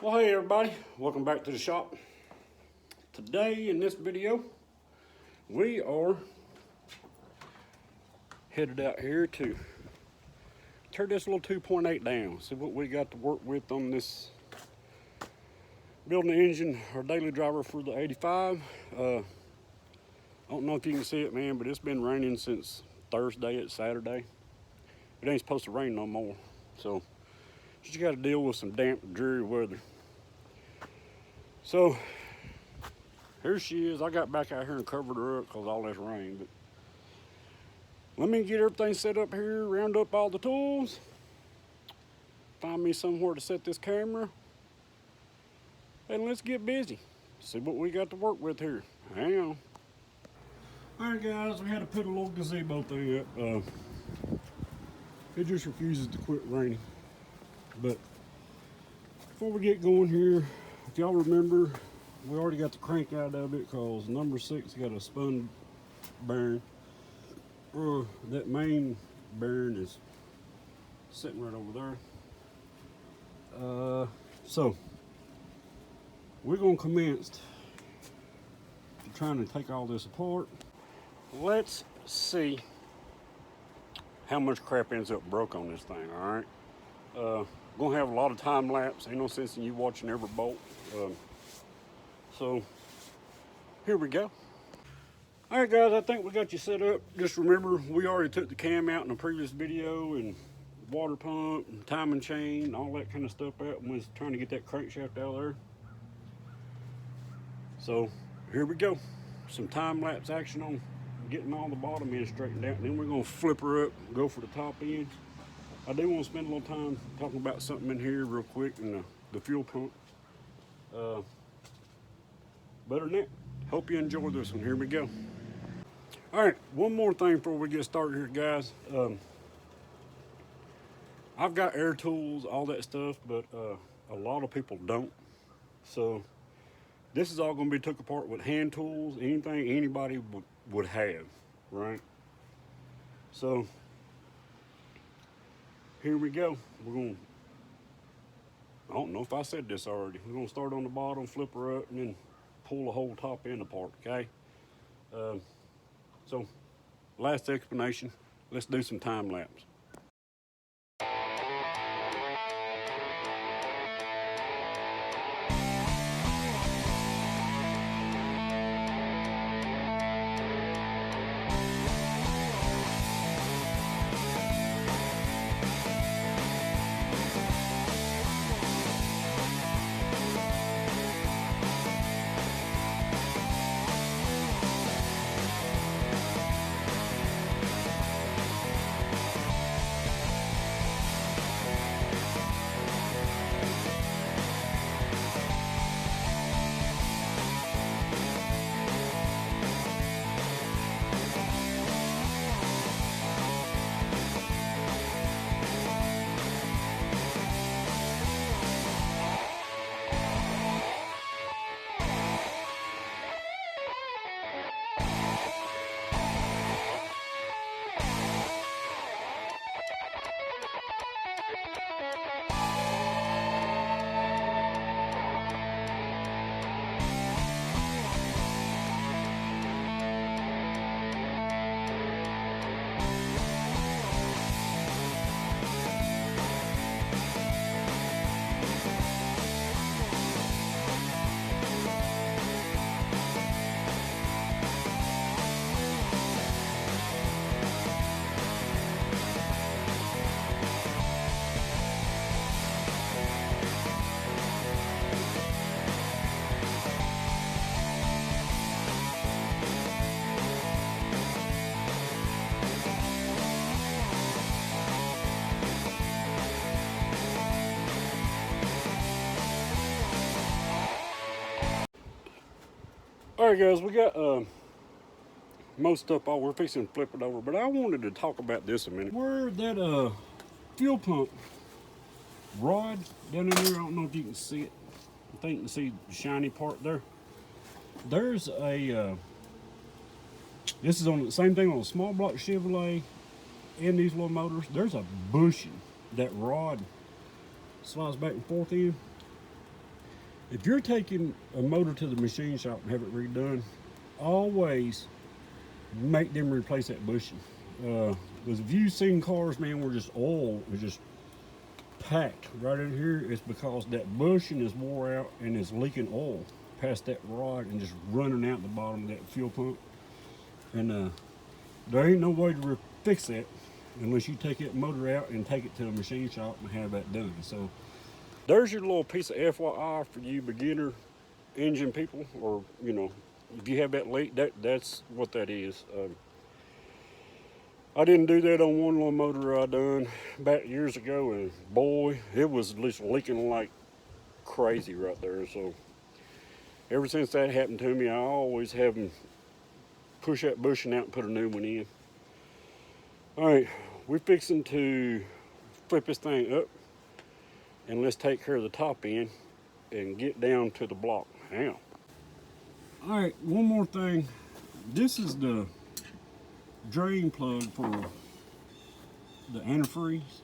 Well, hey everybody, welcome back to the shop. Today in this video, we are headed out here to tear this little 2.8 down. See what we got to work with on this building the engine, our daily driver for the 85. I don't know if you can see it, man, but it's been raining since Thursday. It's Saturday. It ain't supposed to rain no more. So just got to deal with some damp, dreary weather. So here she is. I got back out here and covered her up because all this rain. But let me get everything set up here, round up all the tools, find me somewhere to set this camera, and let's get busy. See what we got to work with here. Hang on. All right, guys, we had to put a little gazebo thing up. It just refuses to quit raining. But before we get going here, if y'all remember, we already got the crank out of it because number 6 got a spun bearing. That main bearing is sitting right over there. So we're gonna commence trying to take all this apart. Let's see how much crap ends up broke on this thing. All right, gonna have a lot of time lapse. Ain't no sense in you watching every bolt. So here we go. All right, guys, I think we got you set up. Just remember, we already took the cam out in the previous video, and water pump, and timing chain, all that kind of stuff out when we was trying to get that crankshaft out of there. So here we go. Some time lapse action on getting all the bottom end straightened out. And then we're gonna flip her up, go for the top end. I do want to spend a little time talking about something in here real quick, and the fuel pump. Better than that, hope you enjoy this one. Here we go. All right, one more thing before we get started here, guys. I've got air tools, all that stuff, but a lot of people don't. So this is all going to be took apart with hand tools, anything anybody would have, right? So here we go. We're going to, I don't know if I said this already. We're going to start on the bottom, flip her up, and then pull the whole top end apart, okay? So last explanation, let's do some time lapse. All right, guys, we got most stuff off. We're fixing to flip it over, but I wanted to talk about this a minute. Where that fuel pump rod down in there, I don't know if you can see it. I think you can see the shiny part there. There's a this is on the same thing on a small block Chevrolet and these little motors. There's a bushing that rod slides back and forth in. If you're taking a motor to the machine shop and have it redone, always make them replace that bushing. Because if you've seen cars, man, where just oil is just packed right in here, it's because that bushing is wore out and is leaking oil past that rod and just running out the bottom of that fuel pump. And there ain't no way to fix that unless you take that motor out and take it to the machine shop and have that done. So there's your little piece of FYI for you beginner engine people, or you know, if you have that leak, that's what that is. I didn't do that on one little motor I done back years ago, and boy, it was just leaking like crazy right there. So ever since that happened to me, I always have them push that bushing out and put a new one in. All right, we're fixing to flip this thing up, and let's take care of the top end and get down to the block. Now, all right, one more thing. This is the drain plug for the antifreeze.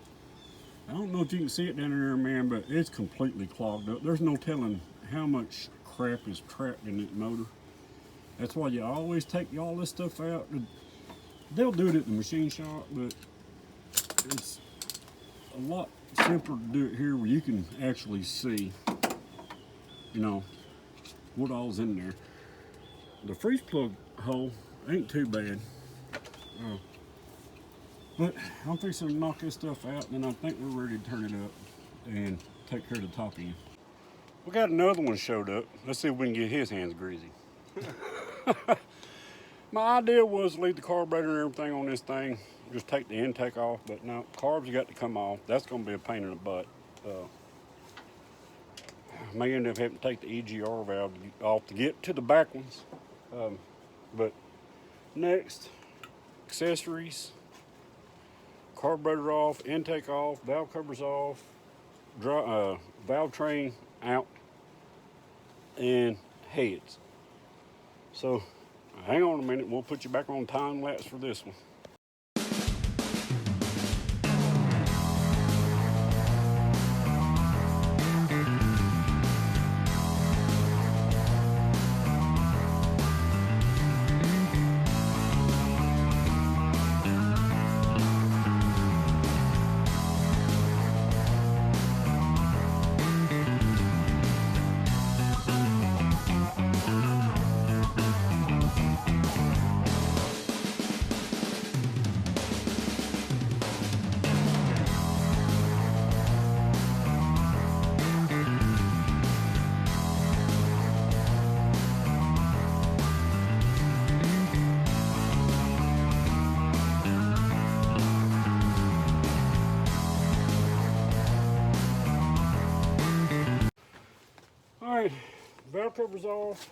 I don't know if you can see it down there, man, but it's completely clogged up. There's no telling how much crap is trapped in that motor. That's why you always take all this stuff out. They'll do it at the machine shop, but it's a lot simpler to do it here where you can actually see, you know, what all's in there. The freeze plug hole ain't too bad. But I'm fixing to knock this stuff out, and then I think we're ready to turn it up and take care of the top end. We got another one showed up. Let's see if we can get his hands greasy. My idea was to leave the carburetor and everything on this thing, just take the intake off, but no, carbs got to come off. That's going to be a pain in the butt. May end up having to take the EGR valve off to get to the back ones. But next, accessories, carburetor off, intake off, valve covers off, valve train out, and heads. So hang on a minute, we'll put you back on time lapse for this one. Alright, valve cover's off,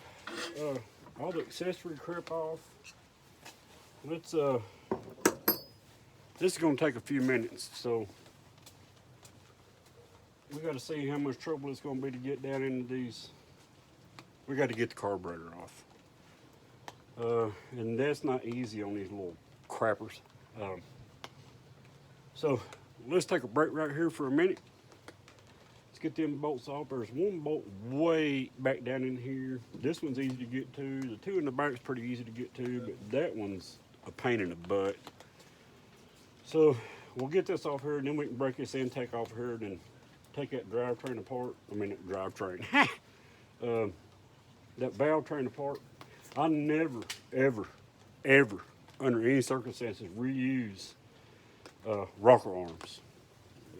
all the accessory crap off. Let's, this is going to take a few minutes, so we got to see how much trouble it's going to be to get down into these. We got to get the carburetor off. And that's not easy on these little crappers. So let's take a break right here for a minute. Get them bolts off. There's one bolt way back down in here. This one's easy to get to. The two in the back's pretty easy to get to, but that one's a pain in the butt. So we'll get this off here, and then we can break this intake off here, and then take that drivetrain apart. I mean, that drivetrain. That valve train apart. I never, ever, ever, under any circumstances, reuse rocker arms.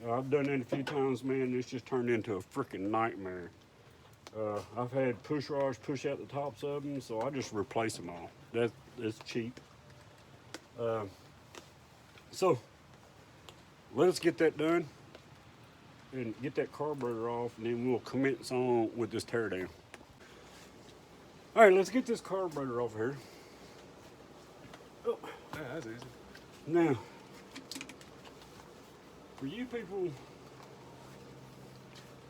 I've done that a few times, man. It's just turned into a freaking nightmare. I've had push rods push out the tops of them, so I just replace them all. That's cheap. So let us get that done and get that carburetor off, and then we'll commence on with this teardown. All right, let's get this carburetor off here. Oh, yeah, that's easy. Now, for you people,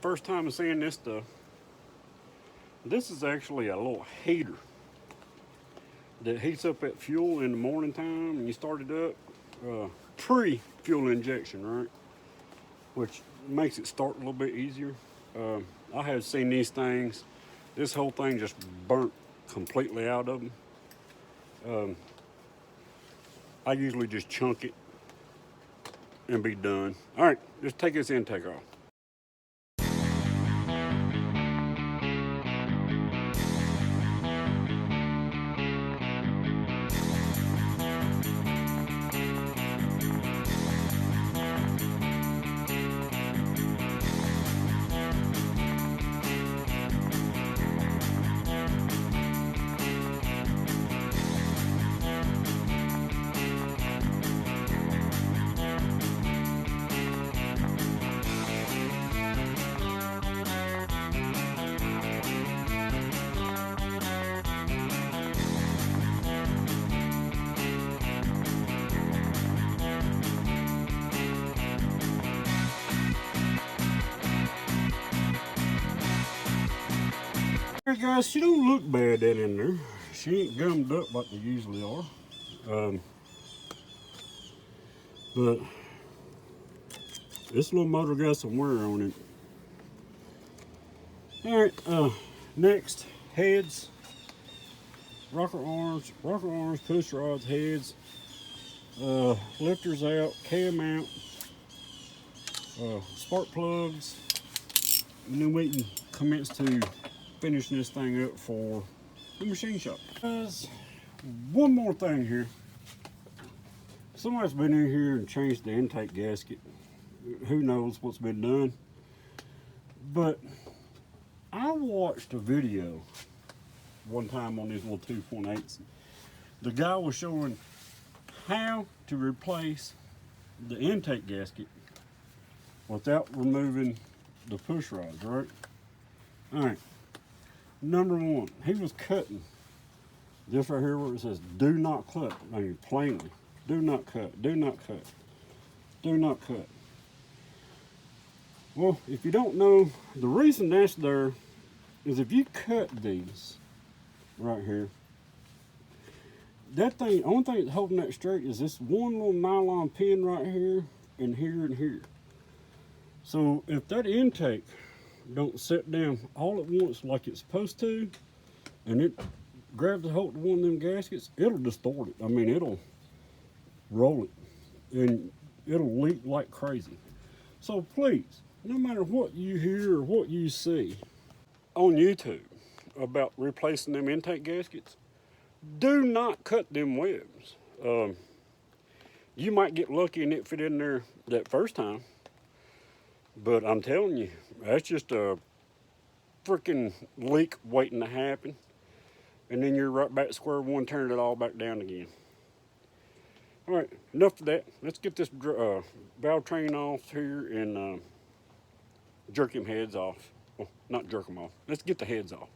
first time seeing this stuff, this is actually a little heater that heats up that fuel in the morning time, and you start it up pre-fuel injection, right? Which makes it start a little bit easier. I have seen these things. This whole thing just burnt completely out of them. I usually just chunk it and be done. All right, just take this intake off. Alright guys, she don't look bad that in there. She ain't gummed up like they usually are. But this little motor got some wear on it. Alright, next, heads. Rocker arms, push rods, heads. Lifters out, cam out. Spark plugs. And then we can commence to finishing this thing up for the machine shop. Guys, one more thing here. Somebody's been in here and changed the intake gasket. Who knows what's been done. But I watched a video one time on these little 2.8s. The guy was showing how to replace the intake gasket without removing the push rods, right? All right. Number one, he was cutting this right here where it says do not cut. I mean, plainly, do not cut, do not cut, do not cut. Well, if you don't know, the reason that's there is if you cut these right here, that thing, only thing that's holding that straight is this one little nylon pin right here and here and here. So if that intake don't sit down all at once like it's supposed to, and it grabs a hold of one of them gaskets, it'll distort it. I mean, it'll roll it, and it'll leak like crazy. So please, no matter what you hear or what you see on YouTube about replacing them intake gaskets, do not cut them webs. You might get lucky and it fit in there that first time, but I'm telling you, that's just a freaking leak waiting to happen. And then you're right back to square one, turning it all back down again. All right, enough of that. Let's get this valve train off here and jerk them heads off. Well, not jerk them off. Let's get the heads off.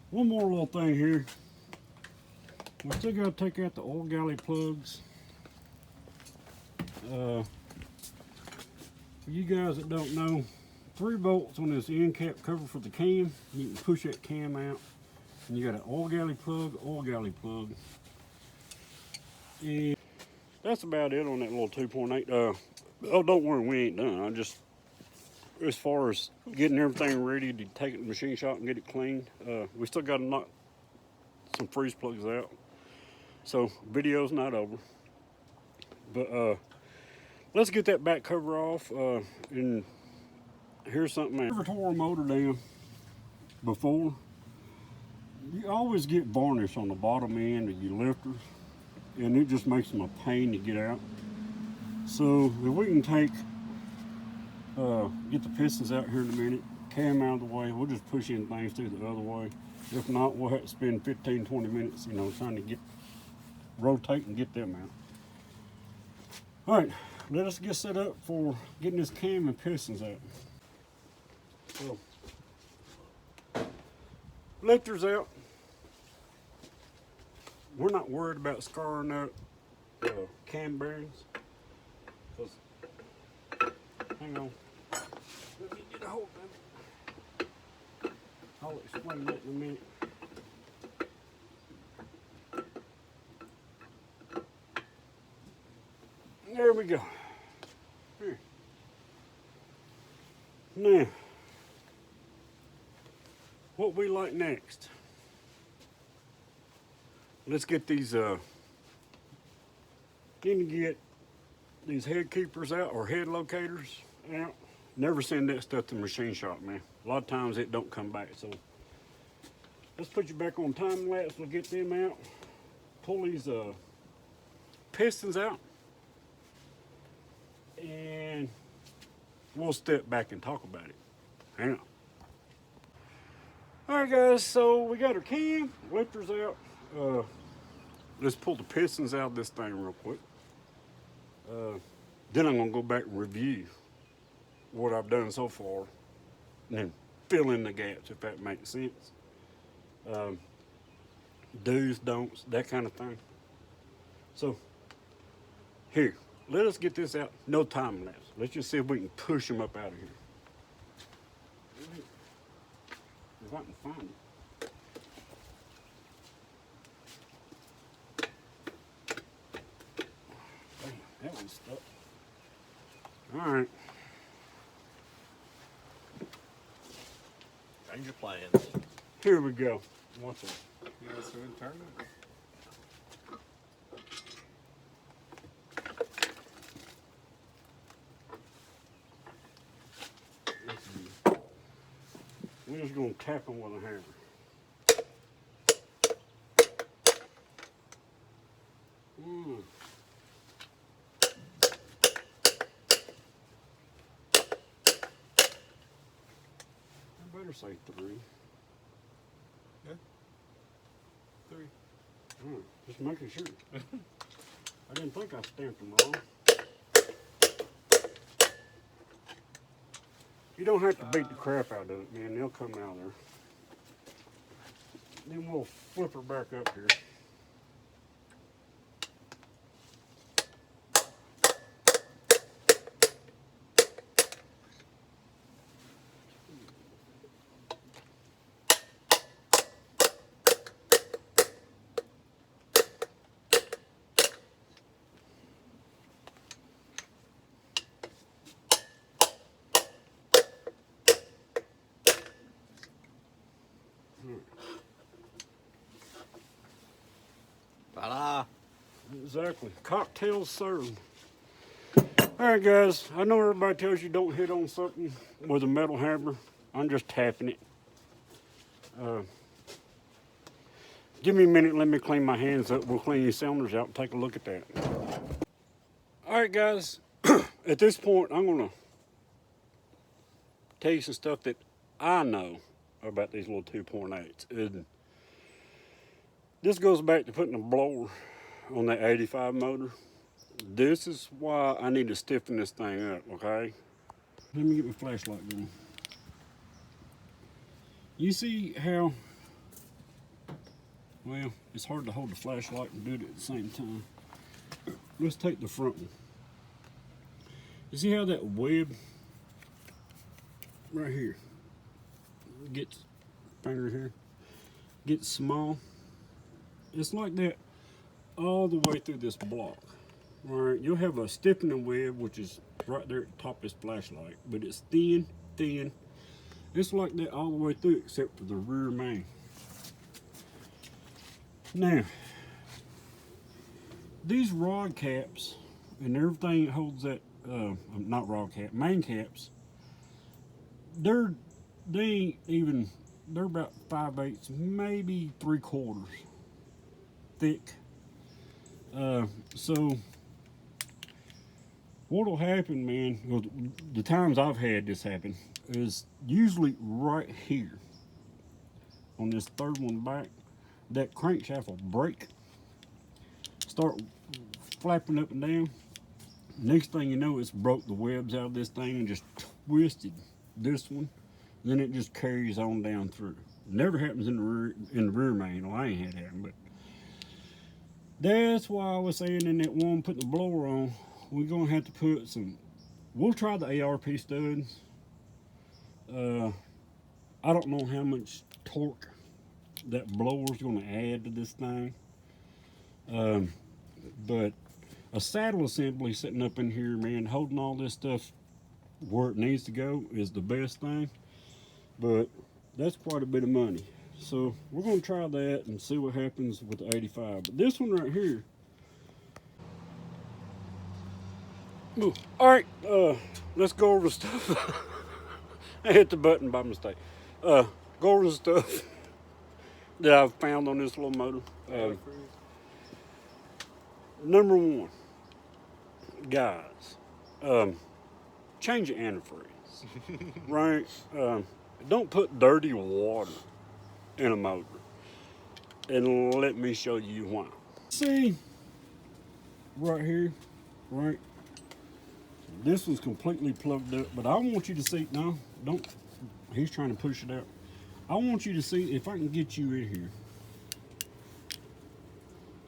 One more little thing here. We still got to take out the oil galley plugs. For you guys that don't know, 3 bolts on this end cap cover for the cam. You can push that cam out. And you got an oil galley plug, And that's about it on that little 2.8. Oh, don't worry, we ain't done. I just, as far as getting everything ready to take it to the machine shop and get it cleaned, we still got to knock some freeze plugs out. So video's not over. But let's get that back cover off. And here's something. If you ever tore a motor down before, you always get varnish on the bottom end of your lifters, and it just makes them a pain to get out. So if we can get the pistons out here in a minute, cam out of the way, we'll just push in things through the other way. If not, we'll have to spend 15-20 minutes, you know, trying to rotate and get them out. All right, let us get set up for getting this cam and pistons out. So, lifters out. We're not worried about scarring up cam bearings. Hang on. Let me get a hold of it. I'll explain that in a minute. There we go. Here. Now, what we like next? Let's get these get these head keepers out, or head locators out. Never send that stuff to the machine shop, man. A lot of times it don't come back. So let's put you back on time lapse. We'll get them out. Pull these pistons out, and we'll step back and talk about it. Hang on. All right, guys. So we got our cam, lifters out. Let's pull the pistons out of this thing real quick. Then I'm gonna go back and review what I've done so far, and then fill in the gaps, if that makes sense. Do's, don'ts, that kind of thing. So here, let us get this out. No time lapse. Let's just see if we can push them up out of here. If I can find it. That one's stuck. All right. Change your plans. Here we go. Watch it. Yeah, so we turn it. We're just gonna tap them with a hammer. I better say 3. Yeah. 3. Just making sure. I didn't think I stamped them wrong. You don't have to beat the crap out of it, man. They'll come out of there. Then we'll flip her back up here. Ta-da! Exactly. Cocktails served. Alright guys, I know everybody tells you don't hit on something with a metal hammer. I'm just tapping it. Give me a minute, let me clean my hands up. We'll clean these cylinders out and take a look at that. Alright guys, at this point I'm going to tell you some stuff that I know about these little 2.8s. And this goes back to putting a blower on that 85 motor. This is why I need to stiffen this thing up, okay? Let me get my flashlight going. You see how, well, it's hard to hold the flashlight and do it at the same time. Let's take the front one. You see how that web right here gets, finger here, gets small? It's like that all the way through this block. All right, you'll have a stiffening web, which is right there at the top of this flashlight, but it's thin. It's like that all the way through except for the rear main. Now, these rod caps and everything that holds that, not rod cap, main caps, they ain't even, they're about 5/8, maybe 3/4 thick. So what'll happen, man, well, the times I've had this happen is usually right here on this third one back, that crankshaft will break, start flapping up and down. Next thing you know, it's broke the webs out of this thing and just twisted this one. Then it just carries on down through. Never happens in the rear main. Well, I ain't had it happen, but that's why I was saying in that one putting the blower on, we're gonna have to put some. We'll try the ARP studs. I don't know how much torque that blower's gonna add to this thing. But a saddle assembly sitting up in here, man, holding all this stuff where it needs to go is the best thing. But that's quite a bit of money. So we're gonna try that and see what happens with the 85. But this one right here. Ooh, all right, let's go over the stuff. I hit the button by mistake. Go over the stuff that I've found on this little motor. Number one, guys, change your antifreeze, right? Don't put dirty water in a motor, and let me show you why. See, right here, right? This one's completely plugged up, but I want you to see, no, don't, he's trying to push it out. I want you to see if I can get you in here.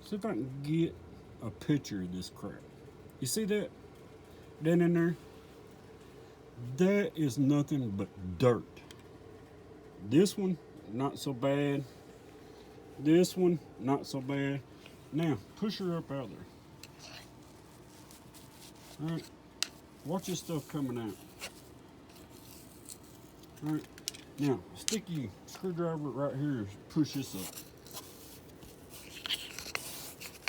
See if I can get a picture of this crap. You see that? That in there? That is nothing but dirt. This one, not so bad. This one, not so bad. Now, push her up out there. All right. Watch this stuff coming out. All right. Now, sticky screwdriver right here. Push this up.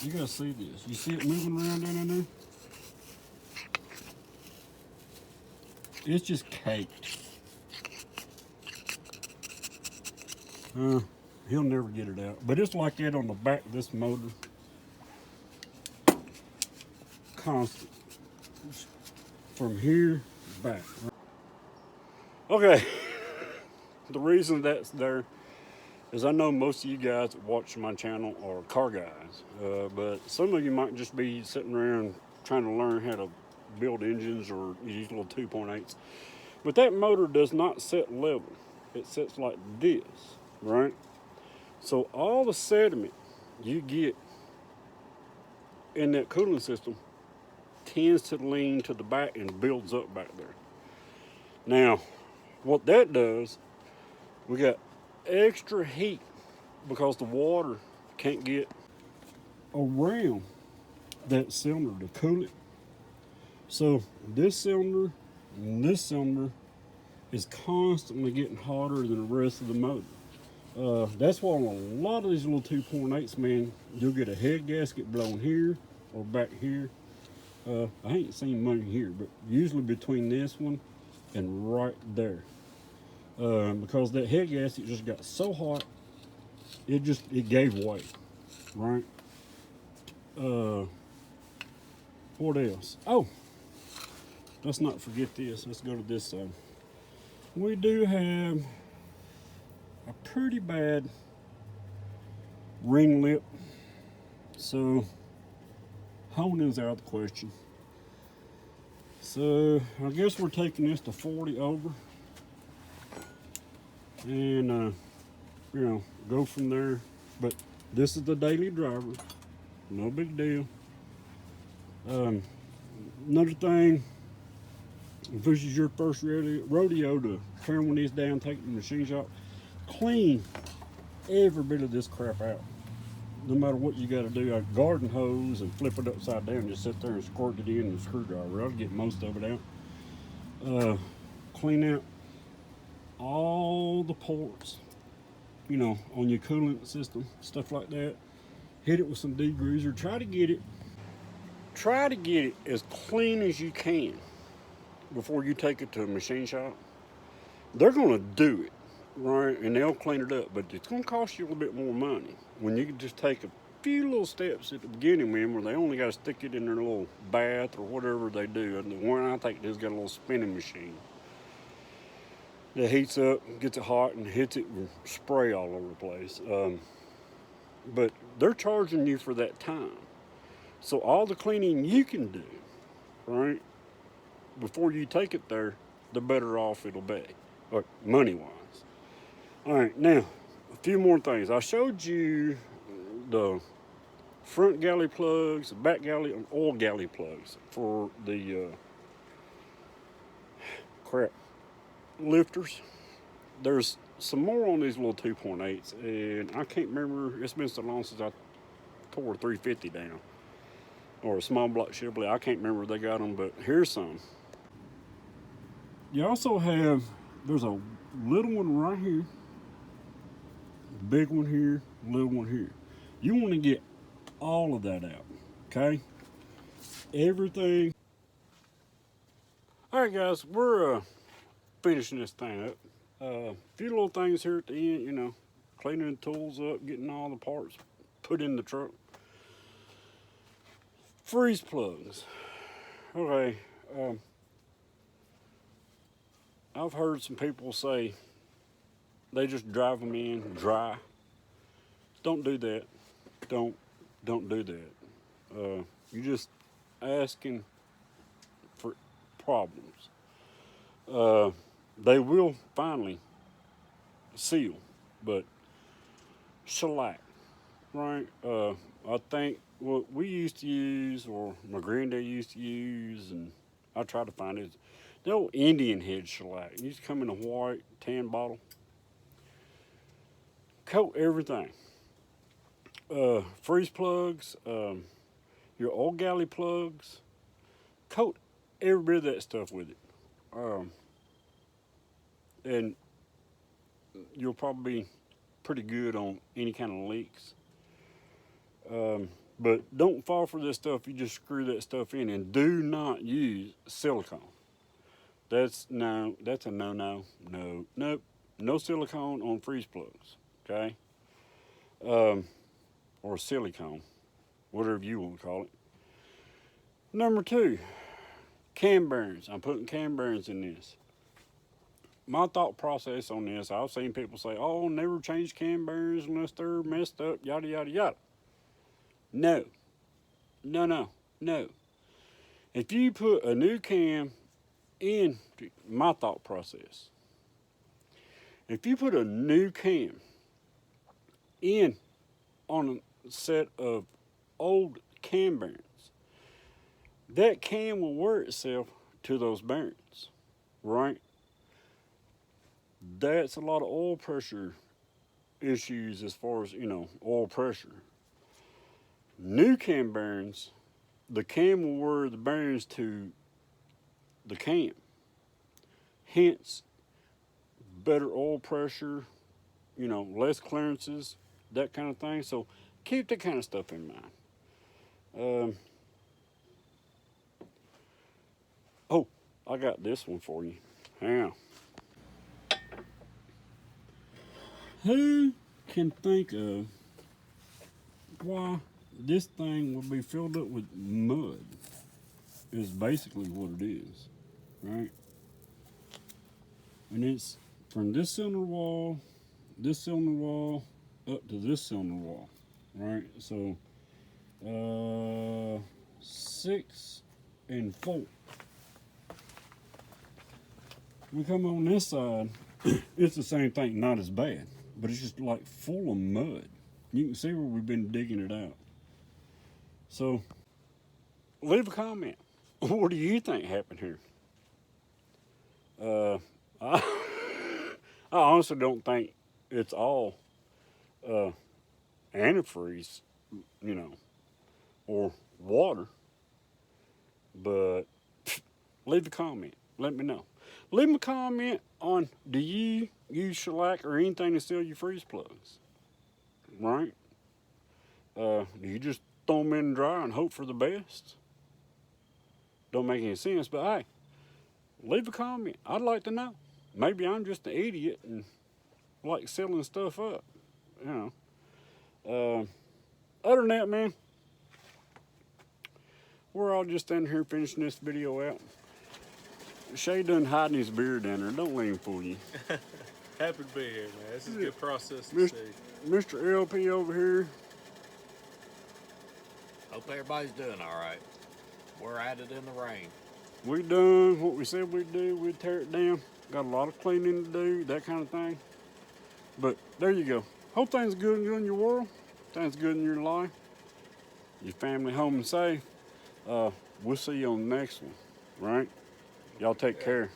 You gotta see this. You see it moving around down in there? It's just caked. He'll never get it out. But it's like that on the back of this motor. Constant. From here back. Okay. The reason that's there is I know most of you guys that watch my channel are car guys. But some of you might just be sitting around trying to learn how to build engines or use little 2.8s. But that motor does not set level. It sits like this, right? So all the sediment you get in that cooling system tends to lean to the back and builds up back there. Now, what that does, we got extra heat because the water can't get around that cylinder to cool it. So this cylinder and this cylinder is constantly getting hotter than the rest of the motor. That's why on a lot of these little 2.8s, man, you'll get a head gasket blown here or back here. I ain't seen mine here, but usually between this one and right there. Because that head gasket just got so hot, it gave way, right? What else? Oh, let's not forget this. Let's go to this side. We do have a pretty bad ring lip, so honing's out of the question. So I guess we're taking this to 40 over and you know, go from there. But this is the daily driver, no big deal. Another thing, if this is your first rodeo to tear one of these down, take it to the machine shop, clean every bit of this crap out. no matter what you got to do, a garden hose and flip it upside down, just sit there and squirt it in with a screwdriver. That'll get most of it out. Clean out all the ports, you know, on your coolant system, stuff like that. Hit it with some degreaser. Try to get it as clean as you can before you take it to a machine shop. They're going to do it, right? And they'll clean it up, but it's going to cost you a little bit more money when you can just take a few little steps at the beginning, man, where they only got to stick it in their little bath or whatever they do. And the one I think has got a little spinning machine that heats up, gets it hot, and hits it with spray all over the place. But they're charging you for that time. So all the cleaning you can do, right, before you take it there, the better off it'll be, or money-wise. All right, now, a few more things. I showed you the front galley plugs, the back galley, and oil galley plugs for the lifters. There's some more on these little 2.8s, and I can't remember. It's been so long since I tore 350 down, or a small block Chevrolet. I can't remember where they got them, but here's some. You also have, there's a little one right here, big one here, little one here. You want to get all of that out, okay? Everything. All right, guys, we're finishing this thing up. A few little things here at the end, you know, cleaning the tools up, getting all the parts put in the truck. Freeze plugs. Okay, I've heard some people say they just drive them in dry. Don't do that. Don't do that. You're just asking for problems. They will finally seal, but shellac, right? I think what we used to use, or my granddad used to use, and I tried to find it, the old Indian head shellac. It used to come in a white tan bottle. Coat everything. Freeze plugs, your old galley plugs, coat every bit of that stuff with it. And you'll probably be pretty good on any kind of leaks. But don't fall for this stuff. You just screw that stuff in, and do not use silicone. That's a no. Nope. No silicone on freeze plugs, okay? Or silicone, whatever you want to call it. Number 2, cam bearings. I'm putting cam bearings in this. My thought process on this, I've seen people say, oh, never change cam bearings unless they're messed up, yada, yada, yada. No. If you put a new cam in, my thought process, if you put a new cam in on a set of old cam bearings, that cam will wear itself to those bearings, right? That's a lot of oil pressure issues as far as, you know, oil pressure. New cam bearings, the cam will wear the bearings to the cam. Hence, better oil pressure, you know, less clearances, that kind of thing. So keep that kind of stuff in mind. Oh, I got this one for you. Hang on. Who can think of why this thing will be filled up with mud? Is basically what it is, right? And it's from this cylinder wall, up to this cylinder wall, right? So 6 and 4. We come on this side, it's the same thing, not as bad, but it's just like full of mud. You can see where we've been digging it out. So leave a comment. What do you think happened here? I honestly don't think it's all antifreeze you know, or water. But leave a comment. Let me know. Leave me a comment on, do you use shellac or anything to seal your freeze plugs? Right? Do you just throw them in dry and hope for the best? Don't make any sense, but hey, leave a comment. I'd like to know. Maybe I'm just an idiot and like sealing stuff up, you know. Other than that, man, we're all just in here finishing this video out. Shay done hiding his beard down there. Don't let him fool you. Happy to be here, man. This is a good process to Mr. see. Mr. LP over here. Hope everybody's doing all right. We're at it in the rain. We done what we said we'd do. We'd tear it down. Got a lot of cleaning to do, that kind of thing. But there you go. Hope things are good in your world. Things good in your life. Your family home and safe. We'll see you on the next one, right? Y'all take care.